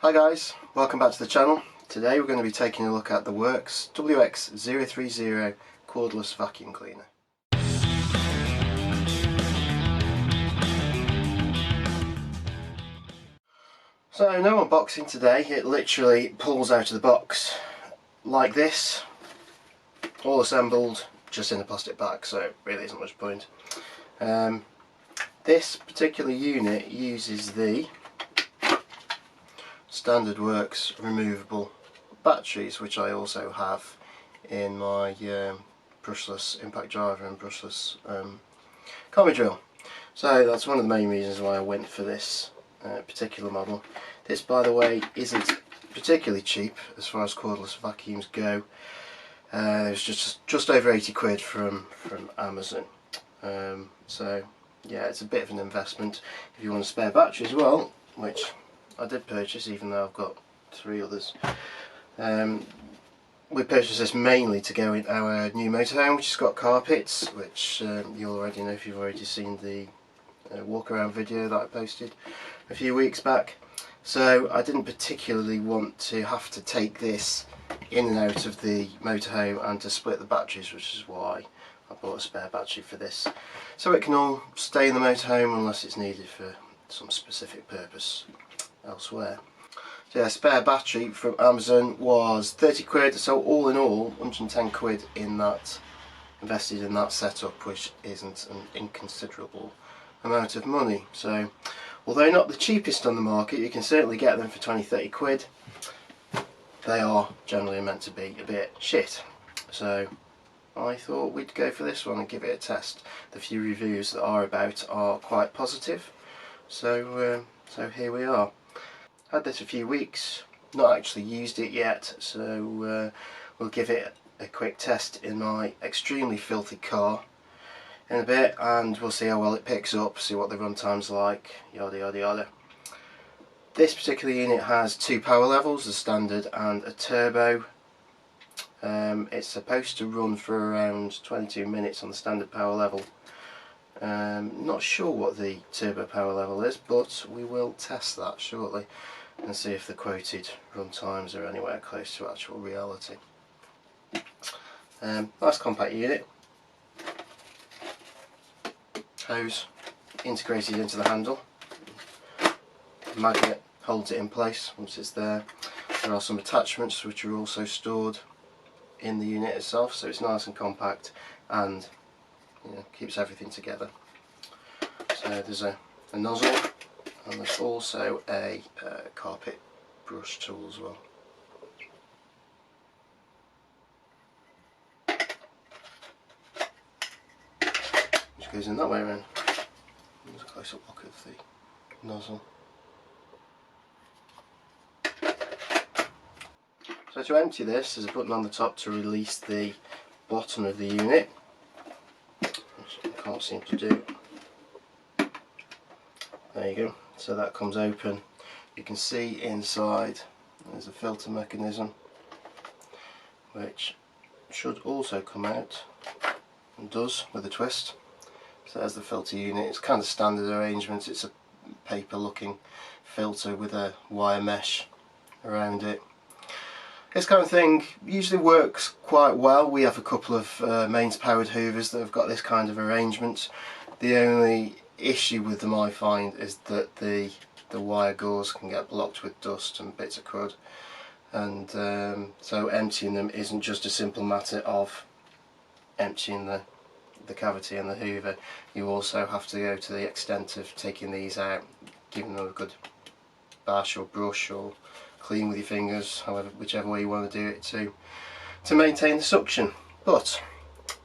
Hi guys, welcome back to the channel. Today we're going to be taking a look at the Worx WX030 Cordless Vacuum Cleaner. So no unboxing today, it literally pulls out of the box like this, all assembled just in a plastic bag, so it really isn't much point. This particular unit uses the standard Worx removable batteries, which I also have in my brushless impact driver and brushless commie drill. So that's one of the main reasons why I went for this particular model. This, by the way, isn't particularly cheap as far as cordless vacuums go. It was just over 80 quid from Amazon. So yeah, it's a bit of an investment if you want a spare battery as well, which I did purchase, even though I've got 3 others. We purchased this mainly to go in our new motorhome, which has got carpets, which you already know if you've already seen the walk around video that I posted a few weeks back. So I didn't particularly want to have to take this in and out of the motorhome and to split the batteries, which is why I bought a spare battery for this, so it can all stay in the motorhome unless it's needed for some specific purpose elsewhere. So yeah, spare battery from Amazon was 30 quid, so all in all 110 quid in that, invested in that setup, which isn't an inconsiderable amount of money. So although not the cheapest on the market, you can certainly get them for 20-30 quid. They are generally meant to be a bit shit, so I thought we'd go for this one and give it a test. The few reviews that are about are quite positive, so here we are. Had this a few weeks, not actually used it yet, so we'll give it a quick test in my extremely filthy car in a bit, and we'll see how well it picks up, see what the runtime's like, yada yada yada. This particular unit has 2 power levels, the standard and a turbo. It's supposed to run for around 22 minutes on the standard power level. Not sure what the turbo power level is, but we will test that shortly and see if the quoted run times are anywhere close to actual reality. Nice compact unit. Hose integrated into the handle. Magnet holds it in place once it's there. There are some attachments which are also stored in the unit itself, so it's nice and compact and, you know, keeps everything together. So there's a nozzle, and there's also a carpet brush tool as well. Which goes in that way around. There's a close-up look of the nozzle. So to empty this, there's a button on the top to release the bottom of the unit, which I can't seem to do. There you go, so that comes open. You can see inside there's a filter mechanism, which should also come out, and does with a twist. So there's the filter unit. It's kind of standard arrangement. It's a paper looking filter with a wire mesh around it. This kind of thing usually works quite well. We have a couple of mains powered hoovers that have got this kind of arrangement. The only issue with them, I find, is that the wire gauze can get blocked with dust and bits of crud, and so emptying them isn't just a simple matter of emptying the cavity in the hoover. You also have to go to the extent of taking these out, giving them a good bash or brush or clean with your fingers, however, whichever way you want to do it, to maintain the suction. But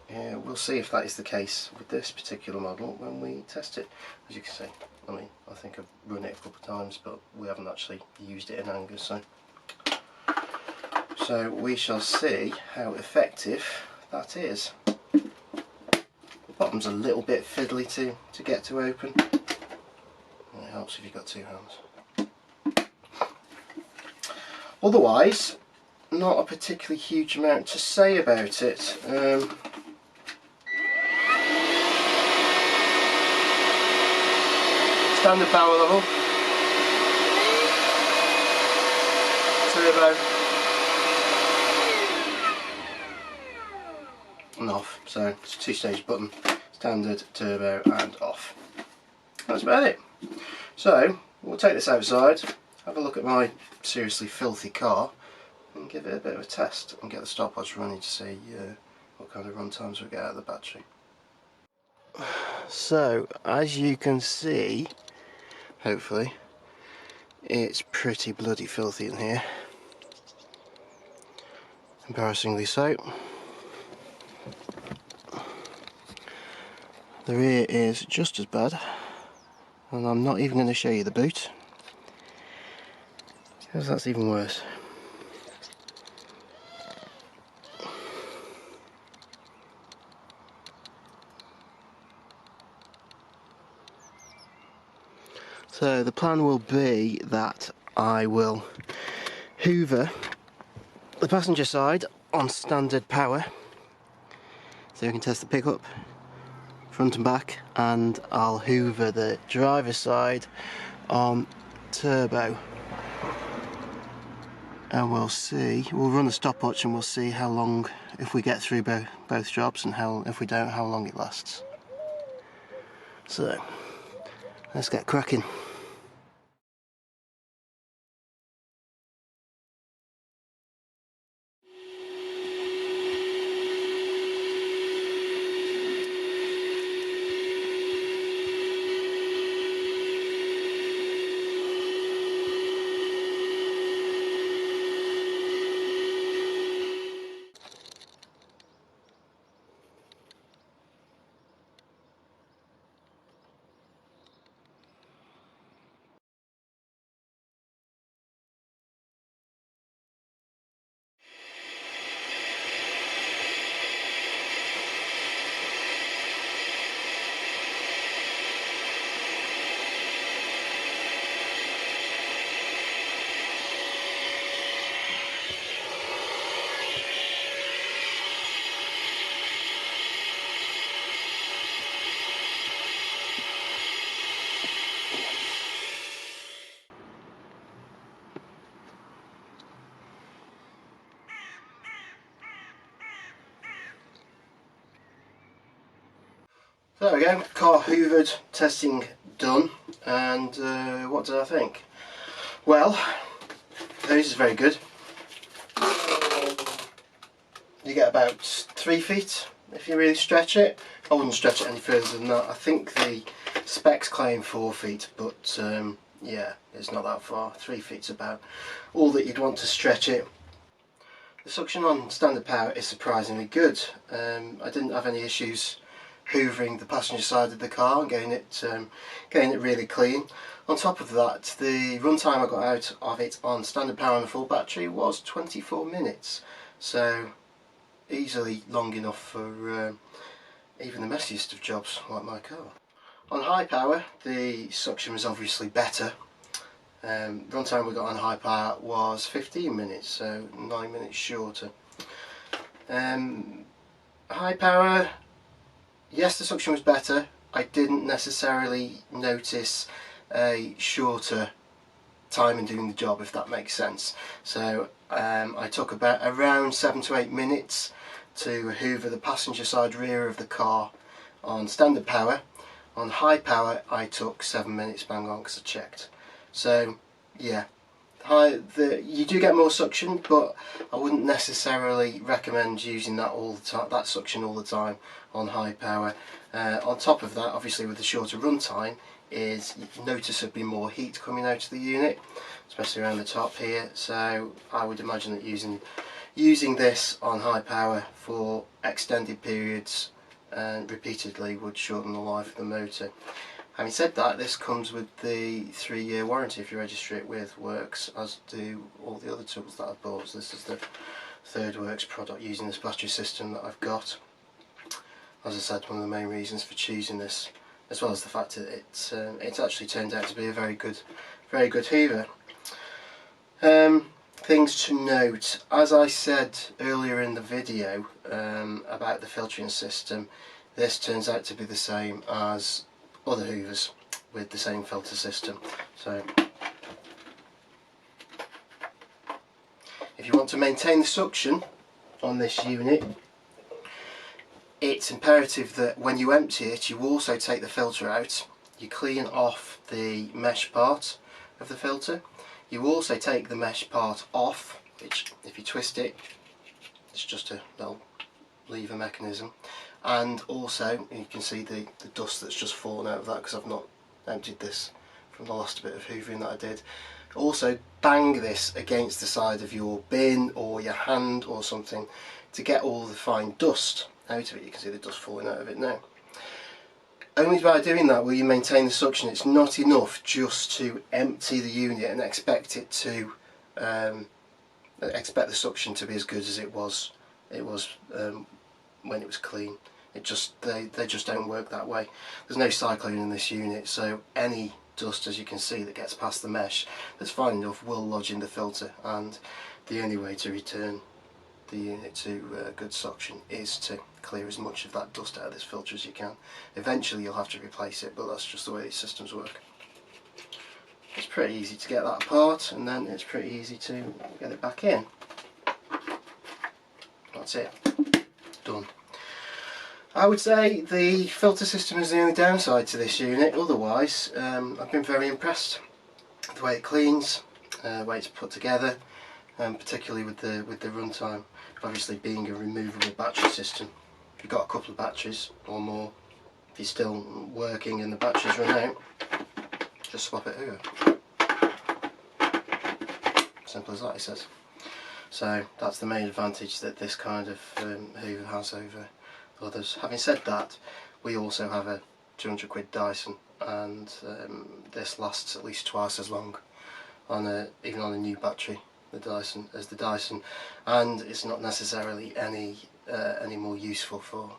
we'll see if that is the case with this particular model when we test it. As you can see, I mean, I think I've run it a couple of times, but we haven't actually used it in anger, so we shall see how effective that is. The bottom's a little bit fiddly to get to open. It helps if you've got 2 hands. Otherwise, not a particularly huge amount to say about it. Standard power level. turbo and off. So it's a two-stage button, standard, turbo and off. That's about it. So we'll take this outside, have a look at my seriously filthy car and give it a bit of a test and get the stopwatch running to see what kind of run times we get out of the battery. So as you can see, hopefully, it's pretty bloody filthy in here. Embarrassingly so. The rear is just as bad, and I'm not even going to show you the boot because that's even worse. So the plan will be that I will hoover the passenger side on standard power so we can test the pickup front and back, and I'll hoover the driver's side on turbo, and we'll see, we'll run the stopwatch and we'll see how long, if we get through both jobs, and if we don't, how long it lasts. So let's get cracking. So there we go, car hoovered, testing done, and what did I think? Well, this is very good. You get about 3 feet if you really stretch it. I wouldn't stretch it any further than that. I think the specs claim 4 feet, but yeah, it's not that far. 3 feet's about all that you'd want to stretch it. The suction on standard power is surprisingly good. I didn't have any issues hoovering the passenger side of the car and getting it really clean. On top of that, the runtime I got out of it on standard power on a full battery was 24 minutes, so easily long enough for even the messiest of jobs like my car. On high power, the suction was obviously better. Runtime we got on high power was 15 minutes, so 9 minutes shorter. High power, yes, the suction was better. I didn't necessarily notice a shorter time in doing the job, if that makes sense. So I took around 7 to 8 minutes to hoover the passenger side rear of the car on standard power. On high power I took 7 minutes bang on because I checked. So yeah, you do get more suction, but I wouldn't necessarily recommend using that all the time, that suction all the time on high power. On top of that, obviously with the shorter run time, is noticeably more heat coming out of the unit, especially around the top here. So I would imagine that using this on high power for extended periods and repeatedly would shorten the life of the motor. Having said that, this comes with the 3-year warranty if you register it with Worx, as do all the other tools that I've bought. So this is the third Worx product using this battery system that I've got. As I said, one of the main reasons for choosing this, as well as the fact that it's actually turned out to be a very good hoover. Things to note, as I said earlier in the video about the filtering system, this turns out to be the same as other hoovers with the same filter system. So if you want to maintain the suction on this unit, it's imperative that when you empty it, you also take the filter out. You clean off the mesh part of the filter. You also take the mesh part off, which if you twist it, it's just a little lever mechanism. And also you can see the dust that's just fallen out of that because I've not emptied this from the last bit of hoovering that I did. Also bang this against the side of your bin or your hand or something to get all the fine dust out of it. You can see the dust falling out of it now. Only by doing that will you maintain the suction. It's not enough just to empty the unit and expect it to expect the suction to be as good as it was when it was clean. It just they just don't work that way. There's no cyclone in this unit, so any dust, as you can see, that gets past the mesh that's fine enough will lodge in the filter, and the only way to return the unit to good suction is to clear as much of that dust out of this filter as you can. Eventually you'll have to replace it, but that's just the way these systems work. It's pretty easy to get that apart, and then it's pretty easy to get it back in. That's it. Done. I would say the filter system is the only downside to this unit. Otherwise, I've been very impressed with the way it cleans, the way it's put together, and particularly with the runtime. Obviously, being a removable battery system, if you've got a couple of batteries or more, if you're still working and the batteries run out, just swap it over. Simple as that, it says. So that's the main advantage that this kind of hoover has over others. Having said that, we also have a 200 quid Dyson, and this lasts at least twice as long on even on a new battery as the Dyson, and it's not necessarily any more useful for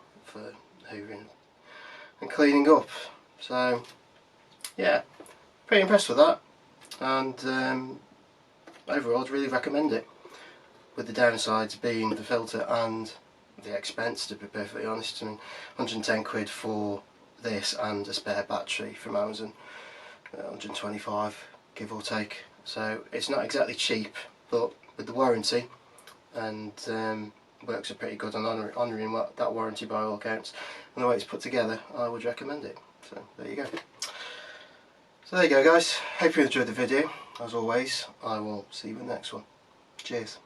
hoovering and cleaning up. So yeah, pretty impressed with that, and overall I'd really recommend it, with the downsides being the filter and the expense, to be perfectly honest. I mean, 110 quid for this and a spare battery from Amazon, 125 give or take, so it's not exactly cheap, but with the warranty and Worx are pretty good on honouring that warranty by all accounts, and the way it's put together, I would recommend it. So there you go. So there you go guys, hope you enjoyed the video. As always, I will see you in the next one. Cheers.